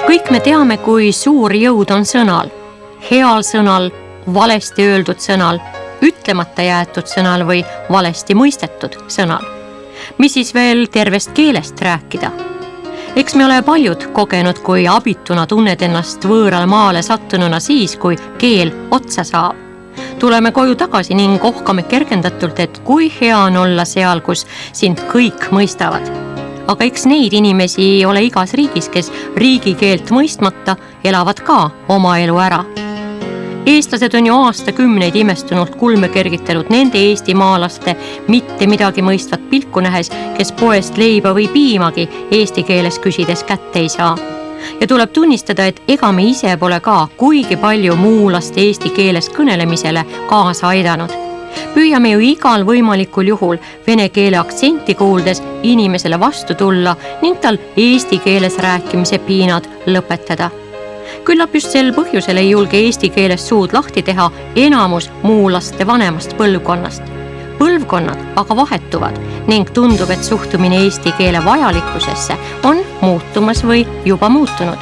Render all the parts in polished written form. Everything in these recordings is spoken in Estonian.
Kõik me teame, kui suur jõud on sõnal. Heal sõnal, valesti öeldud sõnal, ütlemata jäetud sõnal või valesti mõistetud sõnal. Mis siis veel tervest keelest rääkida? Eks me ole paljud kogenud, kui abituna tunned ennast võõral maale sattununa siis, kui keel otsa saab. Tuleme koju tagasi ning ohkame kergendatult, et kui hea on olla seal, kus sind kõik mõistavad. Aga eks neid inimesi ole igas riigis, kes riigikeelt mõistmata elavad ka oma elu ära. Eestlased on ju aastakümneid imestunult kulme kergitanud nende eestimaalaste mitte midagi mõistvat pilku nähes, kes poest leiba või piimagi eesti keeles küsides kätte ei saa. Ja tuleb tunnistada, et ega me ise pole ka kuigi palju muulaste eesti keeles kõnelemisele kaasa aidanud. Püüame ju igal võimalikul juhul vene keele aktsenti kuuldes inimesele vastu tulla ning tal eesti keeles rääkimise piinad lõpetada. Küllap just sel põhjusel ei julge eesti keeles suud lahti teha enamus muulaste vanemast põlvkonnast. Põlvkonnad aga vahetuvad ning tundub, et suhtumine eesti keele vajalikkusesse on muutumas või juba muutunud.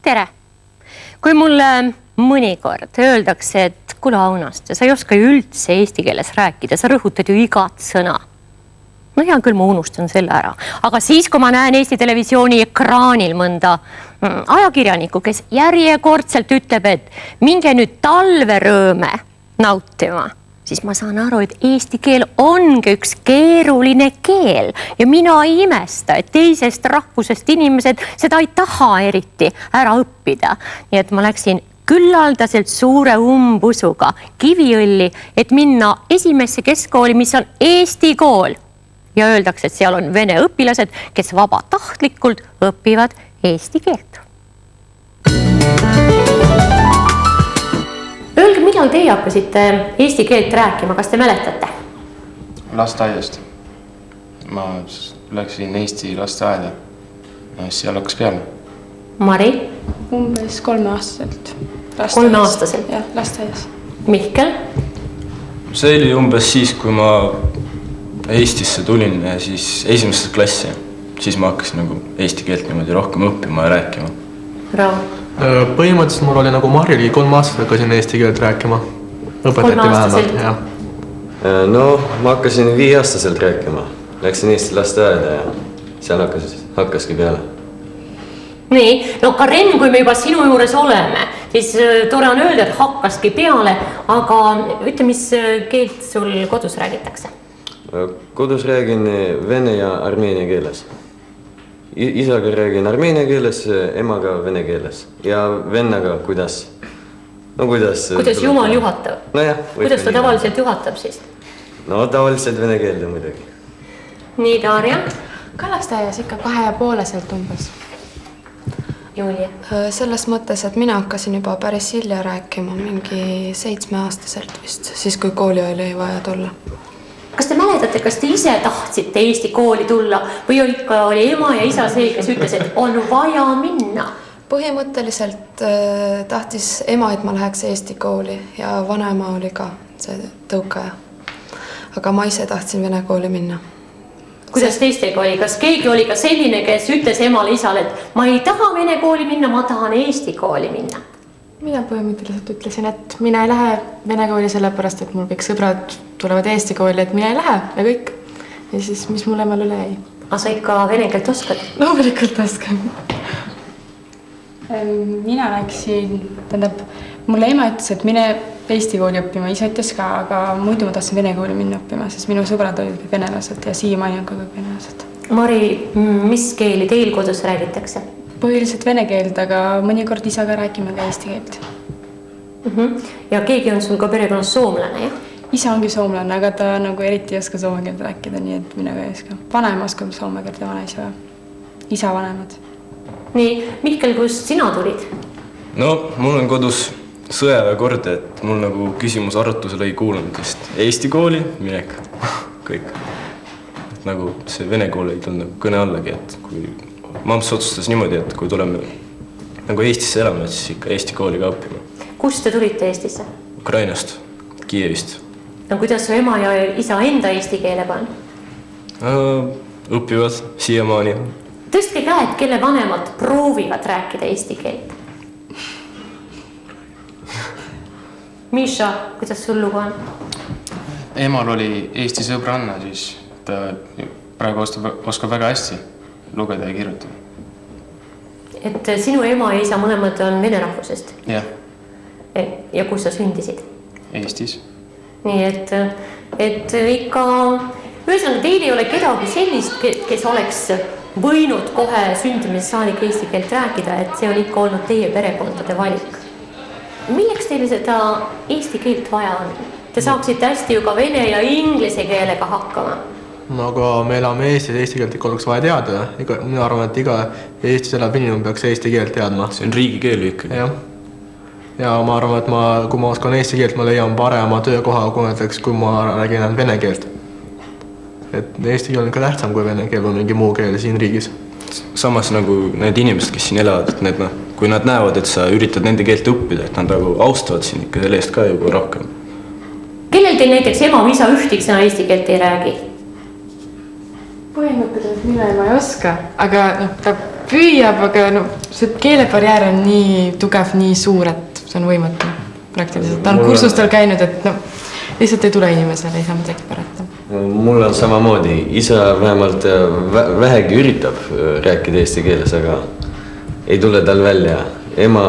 Tere! Kui mulle mõnikord öeldakse, et kuule Aunaste, sa ei oska ju üldse eesti keeles rääkida, sa rõhutad ju igat sõna. No hea küll, ma unustan selle ära. Aga siis, kui ma näen Eesti Televisiooni ekraanil mõnda ajakirjaniku, kes järjekordselt ütleb, et minge nüüd talverõõme nautima, siis ma saan aru, et eesti keel ongi üks keeruline keel ja mina ei imesta, et teisest rahvusest inimesed seda ei taha eriti ära õppida. Nii et ma läksin küllaldaselt suure umbusuga Kiviõlli, et minna esimesse keskkooli, mis on Eesti kool. Ja öeldakse, et seal on vene õpilased, kes vabatahtlikult õpivad eesti keelt. Öelge, millal teie hakkasite eesti keelt rääkima, kas te mäletate? Lasteaiast. Ma läksin Eesti lasteaeda. Seal hakkas peale. Mari? Umbes 3-aastaselt. 3-aastaselt? Jah, lasteaias. Mihkel? See oli umbes siis, kui ma Eestisse tulin ja siis esimesse klassi. Siis ma hakkasin nagu eesti keelt niimoodi rohkem õppima ja rääkima. Raul? Põhimõtteliselt mul oli nagu Marjali 3-aastaselt hakkasin eesti keelt rääkima. Õpetati vähemalt, jah. No, ma hakkasin 5-aastaselt rääkima. Läksin Eesti lasteaeda ja seal hakkaski peale. Nii, no Karen, kui me juba sinu juures oleme, siis tore on öelda, et hakkaski peale, aga ütle, mis keelt sul kodus räägitakse? Kodus räägin vene ja armeenia keeles. Isaga räägin armeenia keeles, emaga vene keeles. Ja vennaga kuidas? No kuidas Jumal juhatab? No jah. Kuidas ta tavaliselt juhatab siis? No tavaliselt vene keelde muidugi. Nii, Darja? Ka lasteaias ikka 2,5-selt umbes. Julia? Selles mõttes, et mina hakkasin juba päris hilja rääkima, mingi 7-aastaselt vist, siis kui kooli oli vaja tulla. Kas te mäletate, kas te ise tahtsite Eesti kooli tulla või ikka oli ema ja isa see, kes ütles, et on vaja minna? Põhimõtteliselt tahtis ema, et ma läheks Eesti kooli ja vanaema oli ka see tõukaja. Aga ma ise tahtsin vene kooli minna. Kuidas teistega oli? Kas keegi oli ka selline, kes ütles emale isale, et ma ei taha vene kooli minna, ma tahan Eesti kooli minna? Mina põhimõtteliselt ütlesin, et mina ei lähe vene kooli sellepärast, et mul kõik sõbrad tulevad Eesti kooli, et mina ei lähe ja kõik. Ja siis, mis mul emal üle jäi? Aga sa ikka vene keelt oskad? Loomulikult oskan. Mina läksin, mulle ema ütles, et mine Eesti kooli õppima, ise ütles ka, aga muidu ma tahtsin vene kooli minna õppima, sest minu sõbrad olid venelased ja siiamaani on ka kõik venelased. Mari, mis keeli teil kodus räägitakse? Põhiliselt vene keelt, aga mõnikord isaga räägime ka eesti keelt. Ja keegi on sul ka perekonnas soomlane, jah? Isa ongi soomlane, aga ta nagu eriti ei oska soome keelt rääkida, nii et mina ka ei oska. Vanaema oskab soome keelt ja vanaisa. Isa vanemad. Nii, Mihkel, kust sina tulid? No, mul on kodus sõjaväekord, et mul nagu küsimus arvutusele ei kuulunud vist Eesti kooli minek, kõik. Et nagu see vene kool ei tulnud kõne allagi, et kui mamps otsustas niimoodi, et kui tuleme nagu Eestisse elama, siis ikka Eesti kooli ka õppima. Kust te tulite Eestisse? Ukrainast, Kiievist. No kuidas su ema ja isa enda eesti keelega on? Õpivad siiamaani. Tõstke käed, kelle vanemad proovivad rääkida eesti keelt. Miša, kuidas sul lugu on? Emal oli Eesti sõbranna, siis ta praegu oskab väga hästi lugeda ja kirjutada. Et sinu ema ja isa mõlemad on vene rahvusest? Jah. Ja kus sa sündisid? Eestis. Nii, et ikka, ühesõnaga teil ei ole kedagi sellist, kes oleks võinud kohe sündimise saalik eesti keelt rääkida, et see on ikka olnud teie perekondade valik. Milleks teile seda eesti keelt vaja on? Te saaksite hästi ju ka vene ja inglise keelega hakkama. No aga me elame Eestis, eesti keelt ikka oleks vaja teada. Mina arvan, et iga Eestis elab inimene peaks eesti keelt teadma. See on riigikeel ikkagi. Jah. Ja ma arvan, et kui ma oskan eesti keelt, ma leian parema töökoha, kui ma räägin vene keelt. Et eesti keel on ikka tähtsam kui vene keel või mingi muu keel siin riigis. Samas nagu need inimesed, kes siin elavad, et kui nad näevad, et sa üritad nende keelt õppida, et nad nagu austavad siin ikka selle eest ka juba rohkem. Kellel teil näiteks ema või isa ühtik sõna eesti keelt ei räägi? Põhimõtteliselt minu ema ei oska, aga ta püüab, aga see keelebarjäär on nii tugev, nii suur, et see on võimatu praktiliselt. Ta on kursustel käinud, et lihtsalt ei tule inimesele, ei saa midagi parata. Mul on samamoodi. Isa vähemalt vähegi üritab rääkida eesti keeles, aga ei tule tal välja. Ema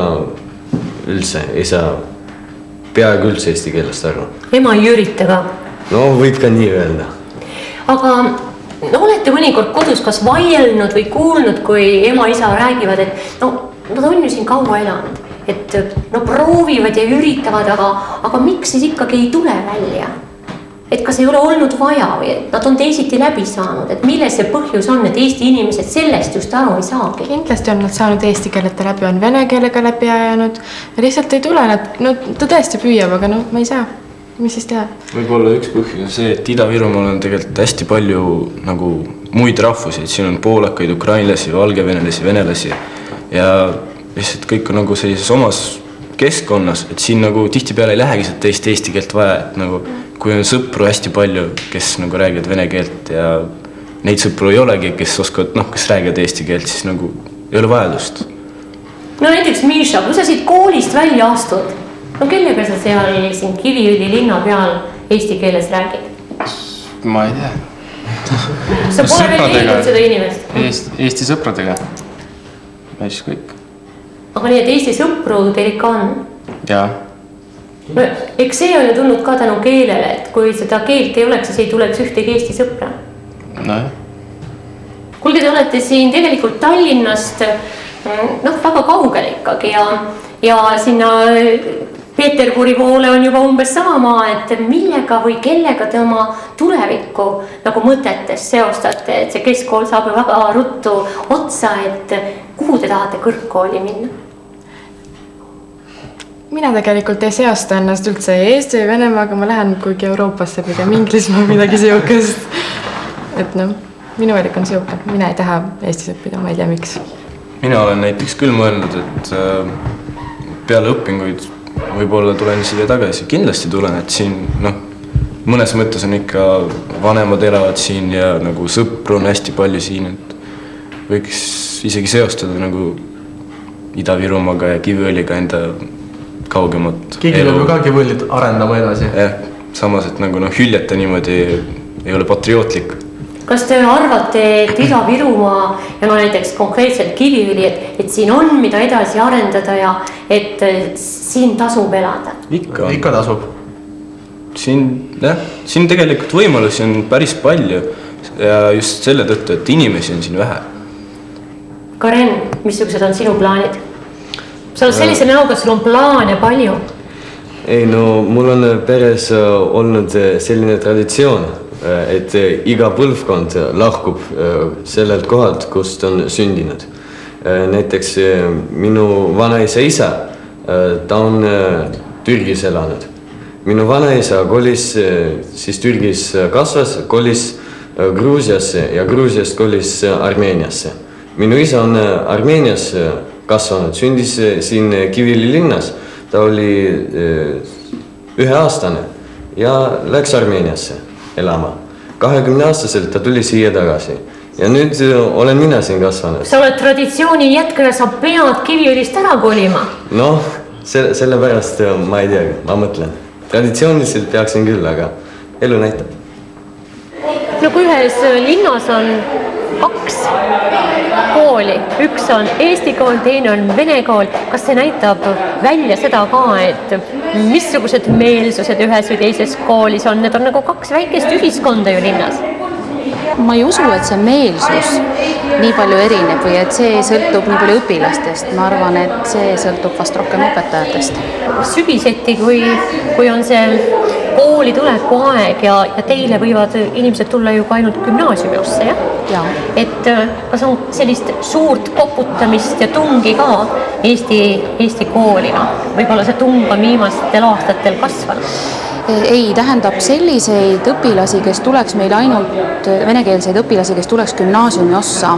üldse ei saa peaaegu üldse eesti keelest aru. Ema ei ürita ka? No võib ka nii öelda. Aga olete mõnikord kodus kas vaielnud või kuulnud, kui ema isa räägivad, et nad on ju siin kaua elanud, et proovivad ja üritavad, aga miks siis ikkagi ei tule välja? Et kas ei ole olnud vaja või nad on teisiti läbi saanud, et milles see põhjus on, et Eesti inimesed sellest just aru ei saagi? Kindlasti on nad saanud eesti keeleta läbi, on vene keelega läbi ajanud ja lihtsalt ei tule, ta tõesti püüab, aga ma ei saa. Mis siis teha? Võib-olla üks põhjus on see, et Ida-Virumaal on tegelikult hästi palju nagu muid rahvusid. Siin on poolakaid, ukrainlasi, valgevenelasi, venelasi ja lihtsalt kõik on nagu sellises omas keskkonnas, et siin nagu tihtipeale ei lähegi seda teist eesti keelt vaja, et nagu kui on sõpru hästi palju, kes nagu räägivad vene keelt ja neid sõpru ei olegi, kes oskavad, kes räägivad eesti keelt, siis nagu ei ole vajadust. No näiteks Miša, kui sa siit koolist välja astud, kellega sa seal siin Kiviõli linna peal eesti keeles räägid? Ma ei tea. Sa pole veel leidnud seda inimest? Eesti sõpradega. Ja siis kõik. Aga nii, et Eesti sõpru teil ikka on? Jaa. Eks see on ju tulnud ka tänu keelele, et kui seda keelt ei oleks, siis ei tuleks ühtegi Eesti sõpra. No jah. Kuulge, te olete siin tegelikult Tallinnast väga kaugel ikkagi ja sinna Peterburi poole on juba umbes sama maa, et millega või kellega te oma tulevikku nagu mõtetes seostate, et see keskkool saab ju väga ruttu otsa, et kuhu te tahate kõrgkooli minna? Mina tegelikult ei seosta ennast üldse Eesti või Venemaaga, ma lähen kuigi Euroopasse pigem Inglismaa midagi siukest. Et minu valik on siuke, mina ei taha Eestis õppida, ma ei tea miks. Mina olen näiteks küll mõelnud, et peale õpinguid võib-olla tulen siia tagasi, kindlasti tulen, et siin mõnes mõttes on ikka vanemad elavad siin ja nagu sõpru on hästi palju siin, et võiks isegi seostada nagu Ida-Virumaaga ja Kiviõliga enda kaugemat Keegi peab ju ka Kiviõlit arendama edasi. Jah, samas, et nagu hüljeta niimoodi ei ole patriootlik. Kas te arvate, et Ida-Virumaa ja näiteks konkreetselt Kiviõli, et siin on mida edasi arendada ja et siin tasub elada? Ikka tasub. Siin tegelikult võimalusi on päris palju ja just selle tõttu, et inimesi on siin vähe. Karen, missugused on sinu plaanid? Sa oled sellise näoga, sul on plaane palju. Ei, mul on peres olnud selline traditsioon, et iga põlvkond lahkub sellelt kohalt, kust on sündinud. Näiteks minu vanaisa isa, ta on Türgis elanud. Minu vanaisa kolis, siis Türgis kasvas, kolis Gruusiasse ja Gruusiast kolis Armeeniasse. Minu isa on Armeenias kasvanud, sündis siin Kiviõli linnas. Ta oli 1-aastane ja läks Armeeniasse elama. 20-aastaselt ta tuli siia tagasi ja nüüd olen mina siin kasvanud. Sa oled traditsiooni jätkaja, sa pead Kiviõlist ära kolima. Noh, sellepärast ma ei tea, ma mõtlen. Traditsiooniliselt peaksin küll, aga elu näitab. No kui ühes linnas on 2 kooli, üks on eesti kool, teine on vene kool, kas see näitab välja seda ka, et missugused meelsused ühes või teises koolis on? Need on nagu 2 väikest ühiskonda ju linnas. Ma ei usu, et see meelsus nii palju erineb või et see sõltub nii palju õpilastest. Ma arvan, et see sõltub vast rohkem õpetajatest. Sügiseti, kui on see kooli tuleku aeg ja teile võivad inimesed tulla ju ka ainult gümnaasiumiosse, jah? Ja. Et kas on sellist suurt koputamist ja tungi ka Eesti koolina? Võib-olla see tung on viimastel aastatel kasvanud? Ei, tähendab selliseid õpilasi, kes tuleks meil ainult venekeelseid õpilasi, kes tuleks gümnaasiumi ossa,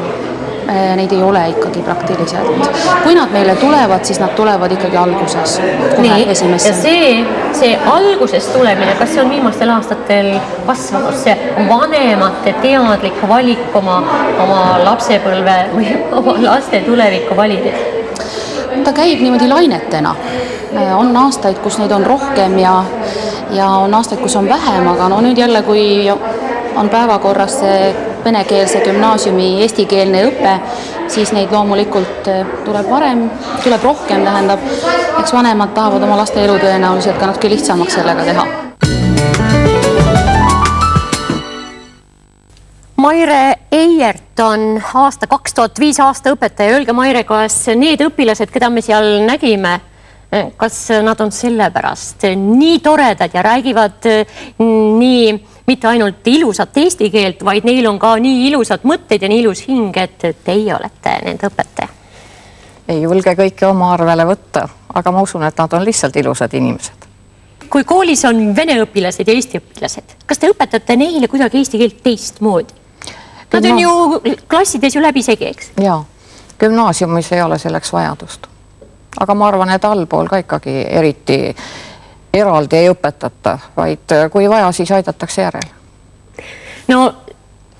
neid ei ole ikkagi praktiliselt. Kui nad meile tulevad, siis nad tulevad ikkagi alguses. Nii, ja see alguses tulemine, kas see on viimastel aastatel kasvanud, see vanemate teadlik valik oma lapsepõlve või oma laste tulevikku valides? Ta käib niimoodi lainetena. On aastaid, kus neid on rohkem ja on aastaid, kus on vähem, aga no nüüd jälle, kui on päevakorras see venekeelse gümnaasiumi eestikeelne õpe, siis neid loomulikult tuleb rohkem, tähendab, eks vanemad tahavad oma laste elu tõenäoliselt ka natuke lihtsamaks sellega teha. Maire Eiert on 2005 aasta õpetaja. Öelge, Maire, kas need õpilased, keda me seal nägime, kas nad on sellepärast nii toredad ja räägivad nii mitte ainult ilusat eesti keelt, vaid neil on ka nii ilusad mõtted ja nii ilus hing, et teie olete nende õpetaja? Ei julge kõike oma arvele võtta, aga ma usun, et nad on lihtsalt ilusad inimesed. Kui koolis on vene õpilased ja eesti õpilased, kas te õpetate neile kuidagi eesti keelt teistmoodi? Nad on ju klassides ju läbi segi, eks? Jaa, gümnaasiumis ei ole selleks vajadust. Aga ma arvan, et allpool ka ikkagi eriti eraldi ei õpetata, vaid kui vaja, siis aidatakse järel. No,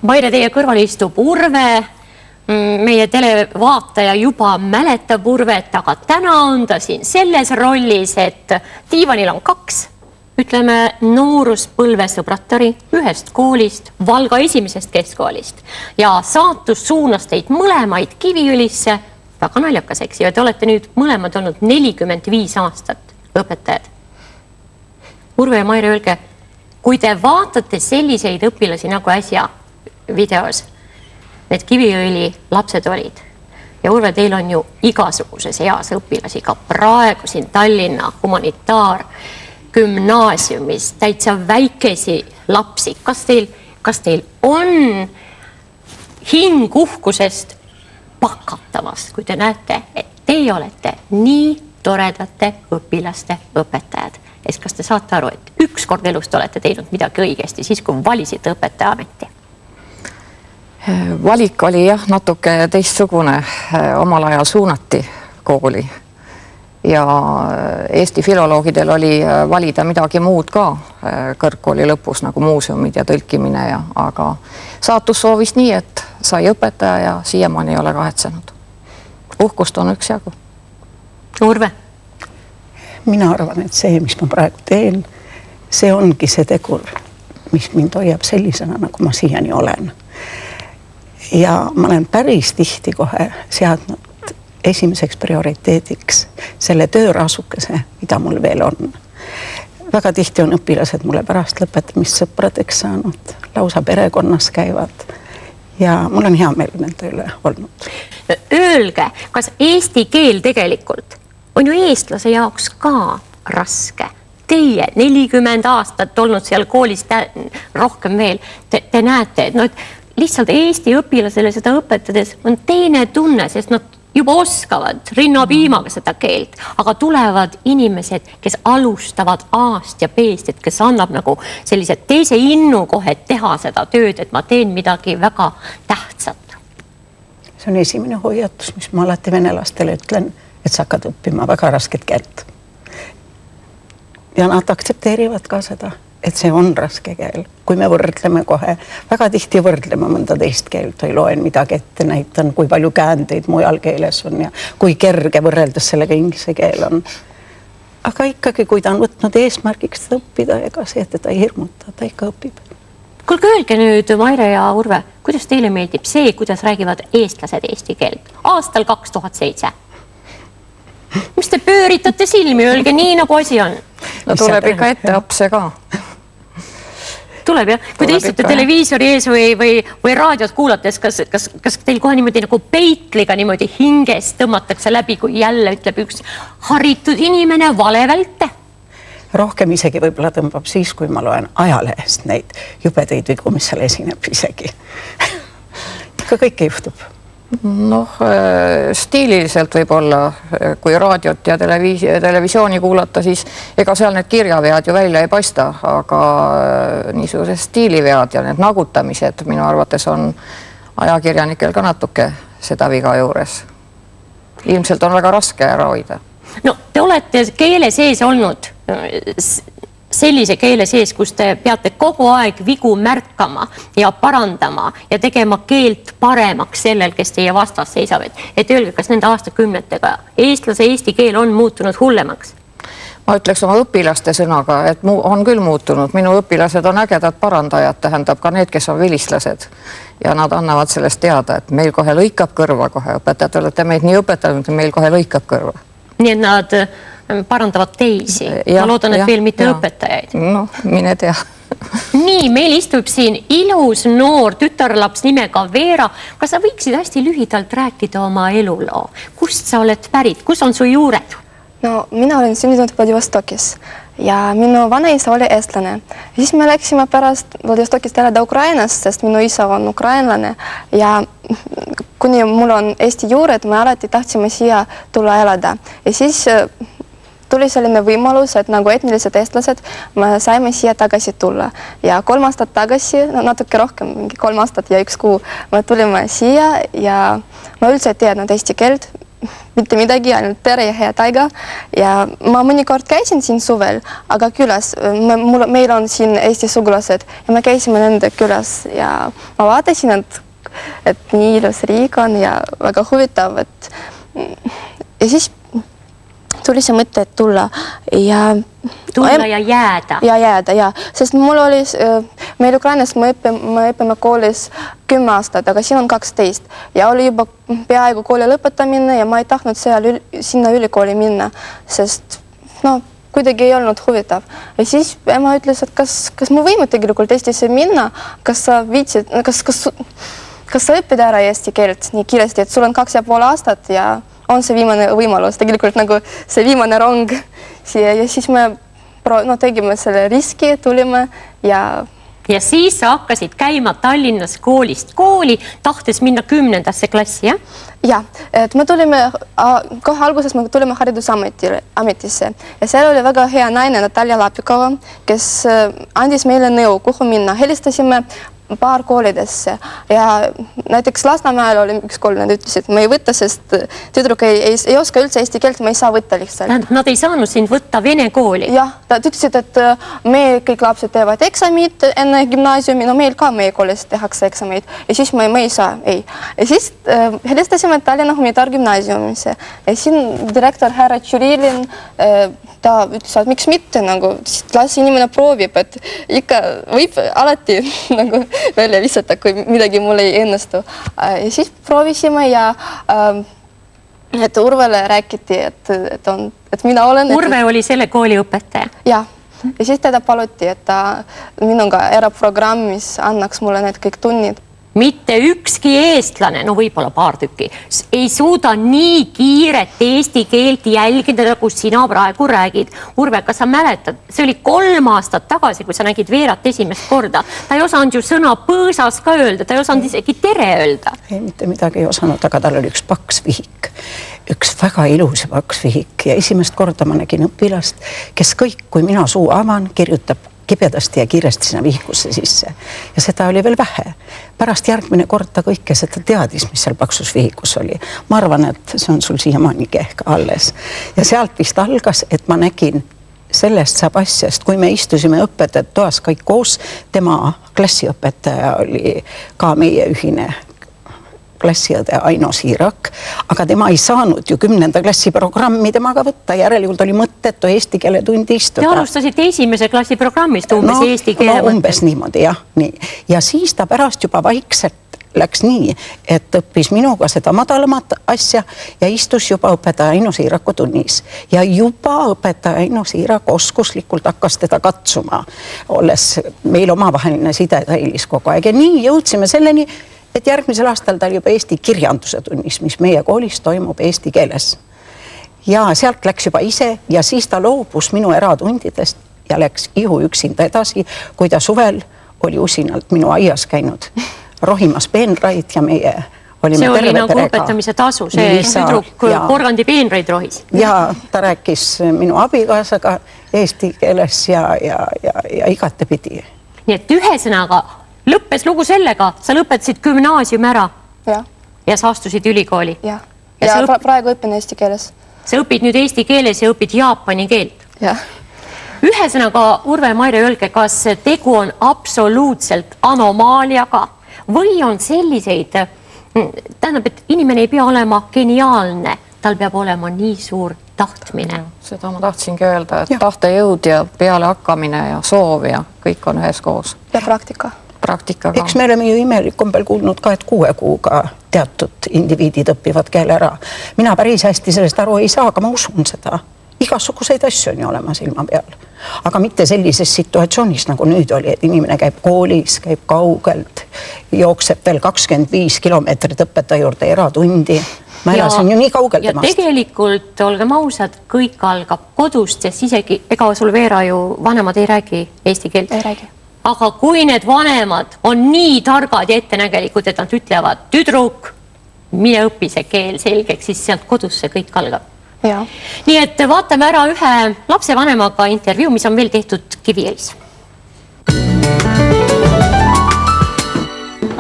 Maire, teie kõrval istub Urve, meie televaataja juba mäletab Urvet, aga täna on ta siin selles rollis, et diivanil on 2, ütleme, nooruspõlvesõbratari ühest koolist, Valga 1. keskkoolist ja saatus suunas teid mõlemaid Kiviõlisse. Väga naljakas, eks ju, te olete nüüd mõlemad olnud 45 aastat õpetajad. Urve ja Maire, öelge, kui te vaatate selliseid õpilasi nagu äsja videos, need Kiviõli lapsed olid ja Urve, teil on ju igasuguses eas õpilasi ka praegu siin Tallinna humanitaargümnaasiumis, täitsa väikesi lapsi. Kas teil on hing uhkusest pakatamas, kui te näete, et teie olete nii toredate õpilaste õpetajad. Kas te saate aru, et ükskord elust olete teinud midagi õigesti, siis kui valisite õpetaja ameti? Valik oli jah natuke teistsugune. Omal ajal suunati kooli ja Eesti filoloogidel oli valida midagi muud ka kõrgkooli lõpus, nagu muuseumid ja tõlkimine, aga saatus soovis nii, et sai õpetaja ja siiamaani ei ole kahetsenud. Uhkust on üksjagu. Urve? Mina arvan, et see, mis ma praegu teen, see ongi see tegur, mis mind hoiab sellisena, nagu ma siiani olen. Ja ma olen päris tihti kohe seadnud esimeseks prioriteediks selle töörasukese, mida mul veel on. Väga tihti on õpilased mulle pärast lõpetamist sõpradeks saanud, lausa perekonnas käivad ja mul on hea meel nende üle olnud. Öelge, kas eesti keel tegelikult on ju eestlase jaoks ka raske? Teie 40 aastat olnud seal koolis rohkem veel, te näete, et lihtsalt eesti õpilasele seda õpetades on teine tunne, sest nad juba oskavad rinnapiimaga seda keelt, aga tulevad inimesed, kes alustavad A-st ja B-st, et kes annab nagu sellise teise innu kohe teha seda tööd, et ma teen midagi väga tähtsat. see on esimene hoiatus, mis ma alati venelastele ütlen, et sa hakkad õppima väga rasket keelt. Ja nad aktsepteerivad ka seda, et see on raske keel. Kui me võrdleme kohe, väga tihti võrdleme mõnda teist keelt või loen midagi ette, näitan, kui palju käändeid mujal keeles on ja kui kerge võrreldes sellega inglise keel on. Aga ikkagi, kui ta on võtnud eesmärgiks seda õppida, ega see, et ta ei hirmuta, ta ikka õpib. Kuulge, öelge nüüd, Maire ja Urve, kuidas teile meeldib see, kuidas räägivad eestlased eesti keelt aastal 2007? Mis te pööritate silmi, öelge nii, nagu asi on. No tuleb ikka ette apse ka. Tuleb jah. Kui te istute televiisori ees või raadiot kuulates, kas teil kohe niimoodi nagu peitliga niimoodi hinges tõmmatakse läbi, kui jälle ütleb üks haritud inimene vale välte? Rohkem isegi võib-olla tõmbab siis, kui ma loen ajalehest neid jubedaid vigu, mis seal esineb isegi. Ikka kõike juhtub. Noh, stiililiselt võib-olla, kui raadiot ja televisiooni kuulata, siis ega seal need kirjavead ju välja ei paista, aga niisugused stiilivead ja need nagutamised minu arvates on ajakirjanikel ka natuke seda viga juures. Ilmselt on väga raske ära hoida. No, te olete keele sees olnud sellise keele sees, kus te peate kogu aeg vigu märkama ja parandama ja tegema keelt paremaks sellel, kes teie vastas seisavad. Et öelge, kas nende aastakümnetega eestlase eesti keel on muutunud hullemaks? Ma ütleks oma õpilaste sõnaga, et on küll muutunud. Minu õpilased on ägedad parandajad, tähendab ka need, kes on vilistlased. Ja nad annavad sellest teada, et meil kohe lõikab kõrva kohe. Õpetajad olete meid nii õpetanud, et meil kohe lõikab kõrva. Nii et nad parandavad teisi. Ma loodan, et veel mitte õpetajaid. No, mine tea. Nii, meil istub siin ilus noor tütarlaps nimega Veera. Kas sa võiksid hästi lühidalt rääkida oma eluloo? Kust sa oled pärit? Kus on su juured? No, mina olen sündinud Vladivostokis ja minu vanaisa oli eestlane. Ja siis me läksime pärast Vladivostokist elada Ukrainas, sest minu isa on ukrainlane ja kuni mul on Eesti juured, me alati tahtsime siia tulla elada. Ja siis tuli selline võimalus, et nagu etnilised eestlased me saime siia tagasi tulla. Ja 3 aastat tagasi, natuke rohkem, mingi 3 aastat ja 1 kuu, me tulime siia ja ma üldse ei teadnud eesti keelt, mitte midagi, ainult tere ja hea taiga. Ja ma mõnikord käisin siin suvel, aga külas, meil on siin Eesti sugulased ja me käisime nende külas ja ma vaatasin, et nii ilus riik on ja väga huvitav, ja siis tuli see mõte, et tulla ja jääda. Ja jääda, ja. Sest mul oli, meil Ukrainas me õpime koolis 10 aastat, aga siin on 12. Ja oli juba peaaegu kooli lõpetamine ja ma ei tahtnud sinna ülikooli minna, sest kuidagi ei olnud huvitav. Ja siis ema ütles, et kas me võime tegelikult Eestisse minna, kas sa viitsid, kas sa õpid ära eesti keelt nii kiiresti, et sul on 2,5 aastat ja on see viimane võimalus, tegelikult nagu see viimane rong siia ja siis me tegime selle riski, tulime ja siis sa hakkasid käima Tallinnas koolist kooli, tahtes minna 10. klassi, jah? Ja, et me tulime, kohe alguses me tulime haridusametisse ja seal oli väga hea naine Natalja Lapikova, kes andis meile nõu, kuhu minna. Helistasime paar koolidesse ja näiteks Lasnamäel oli üks kool, nad ütlesid, me ei võtta, sest tüdruk ei oska üldse eesti keelt, me ei saa võtta lihtsalt. Nad ei saanud sind võtta vene kooli? Jah, nad ütlesid, et me kõik lapsed teevad eksamid enne gümnaasiumi, meil ka meie koolis tehakse eksameid ja siis me ei saa, ei. Ja siis helistasime Tallinna humanitaargümnaasiumisse ja siin direktor härra Tšurilin, ta ütles, et miks mitte, las inimene proovib, et ikka võib alati välja visata, kui midagi mul ei õnnestu. Ja siis proovisime ja et Urvele räägiti, et mina olen... Urve oli selle kooli õpetaja? Jah. Ja siis teda paluti, et ta minuga eraprogrammis annaks mulle need kõik tunnid. Mitte ükski eestlane, võib-olla paar tükki, ei suuda nii kiiret eesti keelt jälgida, nagu sina praegu räägid. Urve, kas sa mäletad? See oli 3 aastat tagasi, kui sa nägid Veerat esimest korda. Ta ei osanud ju sõna põõsas ka öelda, ta ei osanud isegi tere öelda. Ei, mitte midagi ei osanud, aga tal oli üks paks vihik. Üks väga ilus ja paks vihik ja esimest korda ma nägin õpilast, kes kõik, kui mina suu avan, kirjutab kibedasti ja kiiresti sinna vihikusse sisse. Ja seda oli veel vähe. Pärast järgmine kord ta kõike seda teadis, mis seal paksus vihikus oli. Ma arvan, et see on sul siiamaanigi ehk alles. Ja sealt vist algas, et ma nägin sellest saab asjast, kui me istusime õpetajad toas kõik koos, tema klassiõpetaja oli ka meie ühine klassiõde Aino Siirak, aga tema ei saanud ju 10. klassi programmi temaga võtta, järelikult oli mõttetu eesti keele tundi istuda. Te alustasite 1. klassi programmist umbes eesti keele mõttel. Umbes niimoodi, jah. Nii. Ja siis ta pärast juba vaikselt läks nii, et õppis minuga seda madalamat asja ja istus juba õpetaja Aino Siiraku tunnis. Ja juba õpetaja Aino Siirak oskuslikult hakkas teda katsuma, olles meil omavaheline side täilis kogu aeg. Ja nii jõudsime selleni, et järgmisel aastal ta oli juba eesti kirjanduse tunnis, mis meie koolis toimub eesti keeles. Ja sealt läks juba ise ja siis ta loobus minu eratundidest ja läks ihu üksinda edasi, kui ta suvel oli usinalt minu aias käinud rohimas peenraid ja meie olime see oli terve nagu perega. Õpetamise tasu, see tüdruk porgandi peenraid rohis. Ja ta rääkis minu abikaasaga eesti keeles ja igatepidi. Nii et ühesõnaga lõppes lugu sellega, sa lõpetasid gümnaasiumi ära ja sa astusid ülikooli. Ja praegu õpin eesti keeles. Sa õpid nüüd eesti keeles ja õpid jaapani keelt. Ja. Ühesõnaga, Urve ja Maire, öelge, kas tegu on absoluutselt anomaaliaga või on selliseid, tähendab, et inimene ei pea olema geniaalne, tal peab olema nii suur tahtmine. Seda ma tahtsingi öelda, et tahtejõud ja pealehakkamine ja soov ja kõik on ühes koos. Ja praktika. Eks me oleme ju imelikombel kuulnud ka, et 6 kuuga teatud indiviidid õpivad keele ära. Mina päris hästi sellest aru ei saa, aga ma usun seda. Igasuguseid asju on ju olema silma peal. Aga mitte sellises situatsioonis, nagu nüüd oli, et inimene käib koolis, käib kaugelt, jookseb veel 25 kilomeetrit õpetaja juurde eratundi. Ma elasin ju nii kaugelt temast. Ja tegelikult, olgem ausad, kõik algab kodust, sest isegi, ega sul Veera ju vanemad ei räägi eesti keelt. Ei räägi. Aga kui need vanemad on nii targad ja ettenägelikud, et nad ütlevad, tüdruk, mine õpi see keel selgeks, siis sealt kodus see kõik algab. Ja. Nii et vaatame ära ühe lapsevanemaga intervjuu, mis on veel tehtud Kiviõlis.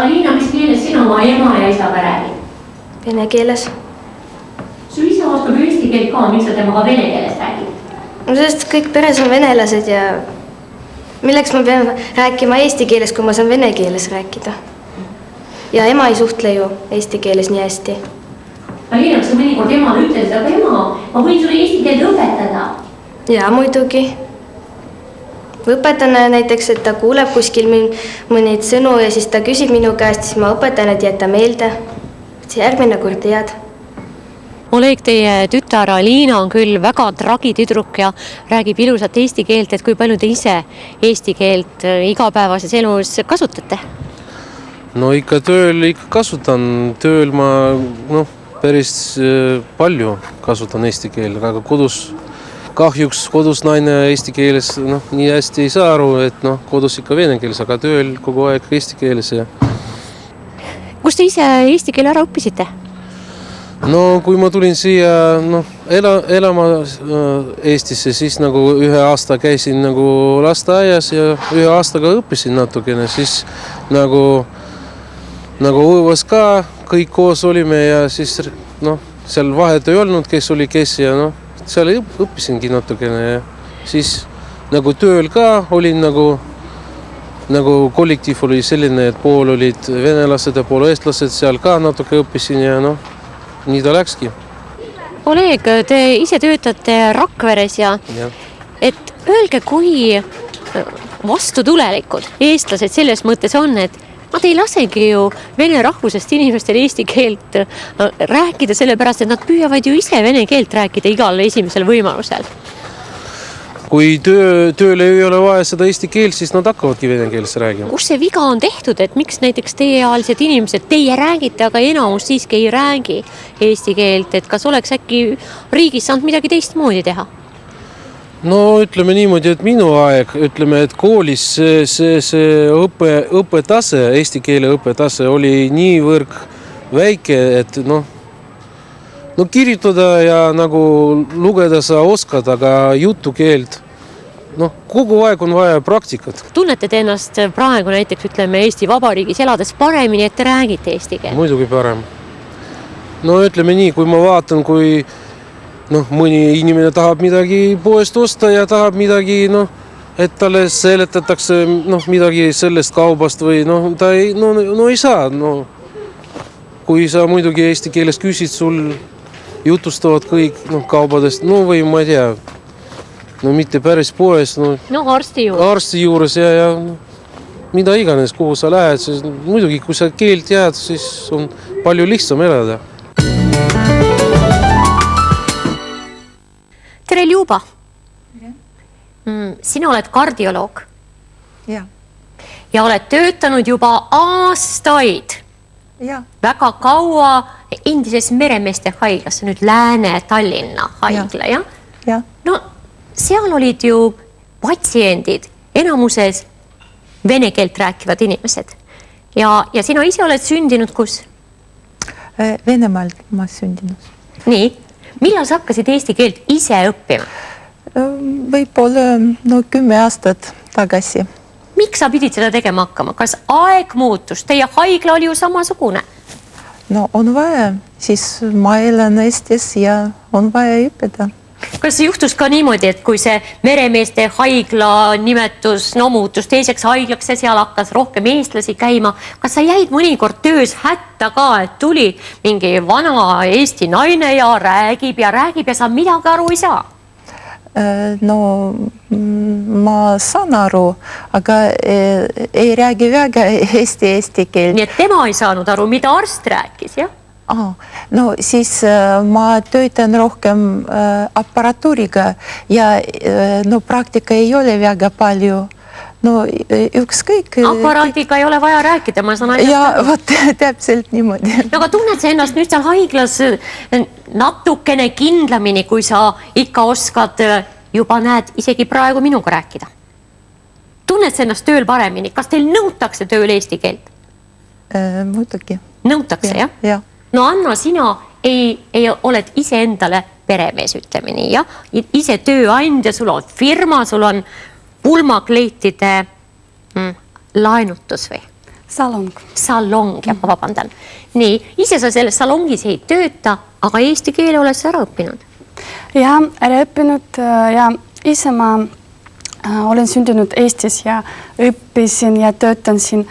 Alina, mis keeles sina oma ema ja isaga räägid? Vene keeles. Su isa oskab eesti keelt ka, miks sa temaga vene keeles räägid? No sest kõik peres on venelased ja milleks ma pean rääkima eesti keeles, kui ma saan vene keeles rääkida? Ja ema ei suhtle ju eesti keeles nii hästi. Alina, kas sa mõnikord emale ütlesid, aga ema, ma võin sulle eesti keelt õpetada? Ja muidugi. Õpetan näiteks, et ta kuuleb kuskil mõneid sõnu ja siis ta küsib minu käest, siis ma õpetan, et jätta meelde. See järgmine kord tead. Oleg, teie tütar Alina on küll väga tragi tüdruk ja räägib ilusat eesti keelt, et kui palju te ise eesti keelt igapäevases elus kasutate? No ikka tööl kasutan. Tööl ma päris palju kasutan eesti keelt, aga kahjuks kodus naine eesti keeles nii hästi ei saa aru, et kodus ikka vene keeles, aga tööl kogu aeg eesti keeles. Kus te ise eesti keele ära õppisite? No kui ma tulin siia elama Eestisse, siis ühe aasta käisin lasteaias ja ühe aastaga õppisin natukene, siis õues ka kõik koos olime ja siis seal vahet ei olnud, kes oli kes ja seal õppisingi natukene ja siis tööl ka olin kollektiiv oli selline, et pool olid venelased ja pool eestlased, seal ka natuke õppisin ja nii ta läkski. Oleg, te ise töötate Rakveres ja et öelge, kui vastutulelikud eestlased selles mõttes on, et nad ei lasegi ju vene rahvusest inimestel eesti keelt rääkida, sellepärast, et nad püüavad ju ise vene keelt rääkida igal esimesel võimalusel. Kui tööl ei ole vaja seda eesti keelt, siis nad hakkavadki vene keeles räägima. Kus see viga on tehtud, et miks näiteks teiealised inimesed, teie räägite, aga enamus siiski ei räägi eesti keelt, et kas oleks äkki riigis saanud midagi teistmoodi teha? No ütleme niimoodi, et minu aeg, et koolis see õpetase, eesti keele õpetase oli niivõrd väike, et kirjutada ja lugeda sa oskad, aga jutukeelt kogu aeg on vaja praktikat. Tunnete te ennast praegu näiteks, ütleme, Eesti Vabariigis elades paremini, et te räägite eesti keelt? Muidugi parem. No ütleme nii, kui ma vaatan, kui mõni inimene tahab midagi poest osta ja tahab midagi, et talle seletatakse midagi sellest kaubast või ta ei saa. Kui sa muidugi eesti keeles küsid, sul jutustavad kõik kaubadest, või ma ei tea, mitte päris poes. Arsti juures ja mida iganes, kuhu sa lähed, siis muidugi, kui sa keelt tead, siis on palju lihtsam elada. Tere, Ljuba! Sina oled kardioloog. Ja oled töötanud juba aastaid. Väga kaua endises Meremeeste haiglas, nüüd Lääne-Tallinna haigla, jah? No seal olid ju patsiendid, enamuses vene keelt rääkivad inimesed. Ja sina ise oled sündinud kus? Venemaalt ma sündinud. Nii, millal sa hakkasid eesti keelt ise õppima? Võib-olla 10 aastat tagasi. Miks sa pidid seda tegema hakkama? Kas aeg muutus? Teie haigla oli ju samasugune. No on vaja, siis ma elan Eestis ja on vaja õppida. Kas see juhtus ka niimoodi, et kui see Meremeeste haigla nimetus muutus teiseks haiglaks ja seal hakkas rohkem eestlasi käima, kas sa jäid mõnikord töös hätta ka, et tuli mingi vana eesti naine ja räägib ja sa midagi aru ei saa? No ma saan aru, aga ei räägi väga eesti keelt. Nii et tema ei saanud aru, mida arst rääkis, jah? No siis ma töötan rohkem aparatuuriga ja praktika ei ole väga palju. No ükskõik. Aparaadiga ei ole vaja rääkida, ma saan aina. Ja vot täpselt niimoodi. Aga tunned sa ennast nüüd seal haiglas natukene kindlamini, kui sa ikka oskad, juba näed isegi praegu minuga rääkida? Tunned sa ennast tööl paremini? Kas teil nõutakse tööl eesti keelt? Muidugi. Nõutakse, jah? Jah. No Anna, sina ei oled ise endale peremees, ütleme nii, jah? Ise tööandja, sul on firma, sul on pulmakleitide laenutus või? Salong. Salong, jah, ma vabandan. Nii, ise sa selles salongis ei tööta, aga eesti keele oled sa ära õppinud? Ja, ära õppinud ja ise ma olen sündinud Eestis ja õppisin ja töötan siin